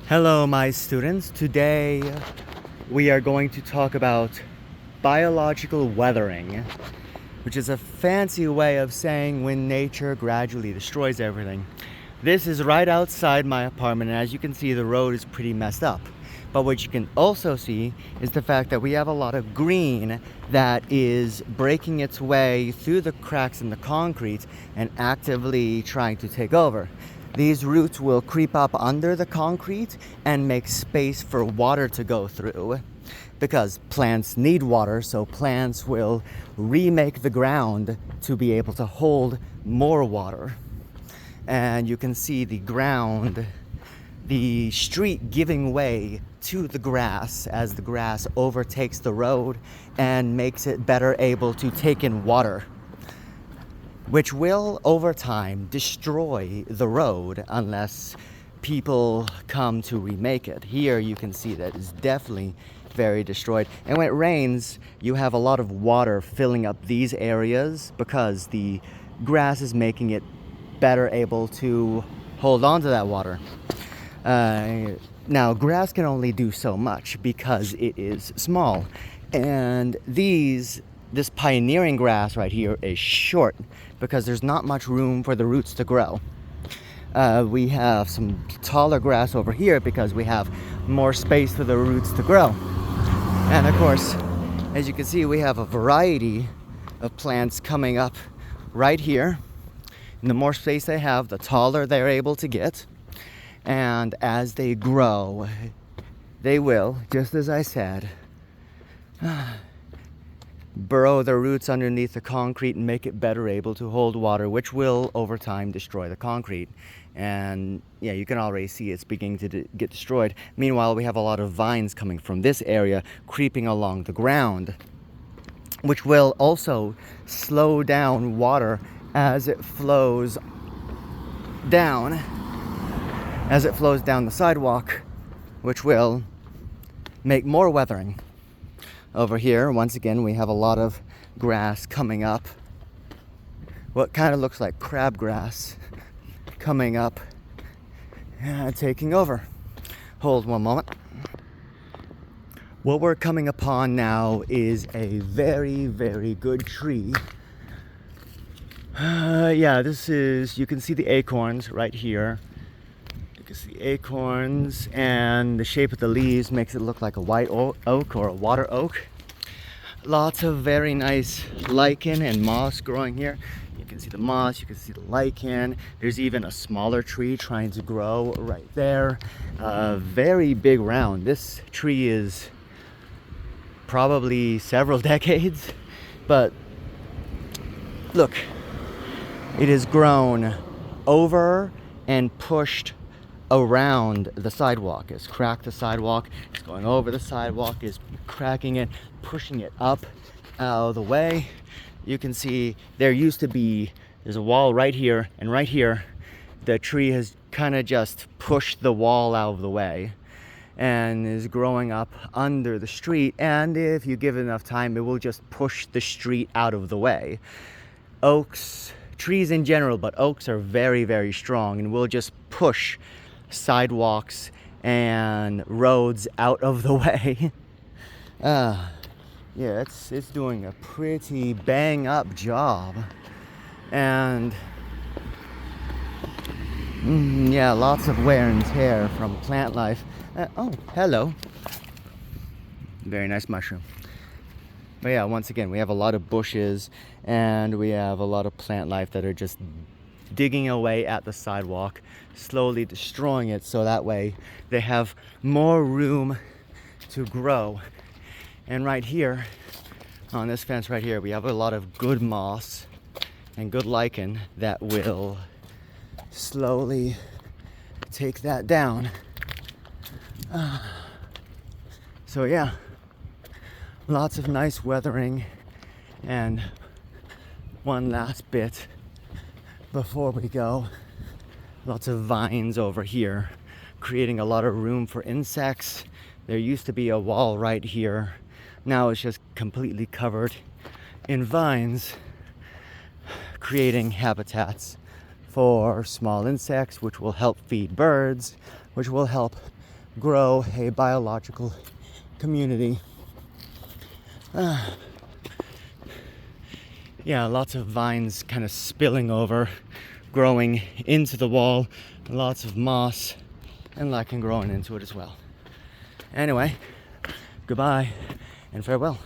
Hello, my students. Today we are going to talk about biological weathering, which is a fancy way of saying when nature gradually destroys everything. This is right outside my apartment, and as you can see, the road is pretty messed up. But what you can also see is the fact that we have a lot of green that is breaking its way through the cracks in the concrete and actively trying to take over. These roots will creep up under the concrete and make space for water to go through. Because plants need water, so plants will remake the ground to be able to hold more water. And you can see the ground, the street giving way to the grass as the grass overtakes the road and makes it better able to take in water, which will over time destroy the road unless people come to remake it. Here you can see that it's definitely very destroyed, and when it rains you have a lot of water filling up these areas because the grass is making it better able to hold on to that water. Now grass can only do so much because it is small, and this pioneering grass right here is short because there's not much room for the roots to grow. We have some taller grass over here because we have more space for the roots to grow. And of course, as you can see, we have a variety of plants coming up right here. And the more space they have, the taller they're able to get. And as they grow, they will, just as I said, burrow their roots underneath the concrete and make it better able to hold water, which will over time destroy the concrete. And yeah, you can already see it's beginning to get destroyed. Meanwhile, we have a lot of vines coming from this area creeping along the ground, which will also slow down water as it flows down the sidewalk, which will make more weathering. Over here, once again, we have a lot of grass coming up. What kind of looks like crabgrass coming up and taking over. Hold one moment. What we're coming upon now is a very, very good tree. You can see the acorns right here. You can see acorns, and the shape of the leaves makes it look like a white oak or a water oak. Lots of very nice lichen and moss growing here. You can see the moss, you can see the lichen. There's even a smaller tree trying to grow right there. Very big round. This tree is probably several decades, but look, it has grown over and pushed around the sidewalk. It's cracked the sidewalk, it's going over the sidewalk, it's cracking it, pushing it up out of the way. You can see there's a wall right here, and right here the tree has kind of just pushed the wall out of the way and is growing up under the street, and if you give it enough time it will just push the street out of the way. Trees in general, but oaks are very, very strong and will just push sidewalks and roads out of the way. It's doing a pretty bang up job. And lots of wear and tear from plant life. Oh, hello. Very nice mushroom. But yeah, once again, we have a lot of bushes and we have a lot of plant life that are just digging away at the sidewalk, slowly destroying it, so that way they have more room to grow. And right here, on this fence right here, we have a lot of good moss and good lichen that will slowly take that down. So yeah, lots of nice weathering. And one last bit before we go, lots of vines over here creating a lot of room for insects. There used to be a wall right here. Now it's just completely covered in vines, creating habitats for small insects, which will help feed birds, which will help grow a biological community. Yeah, lots of vines kind of spilling over, growing into the wall, lots of moss and lichen growing into it as well. Anyway, goodbye and farewell.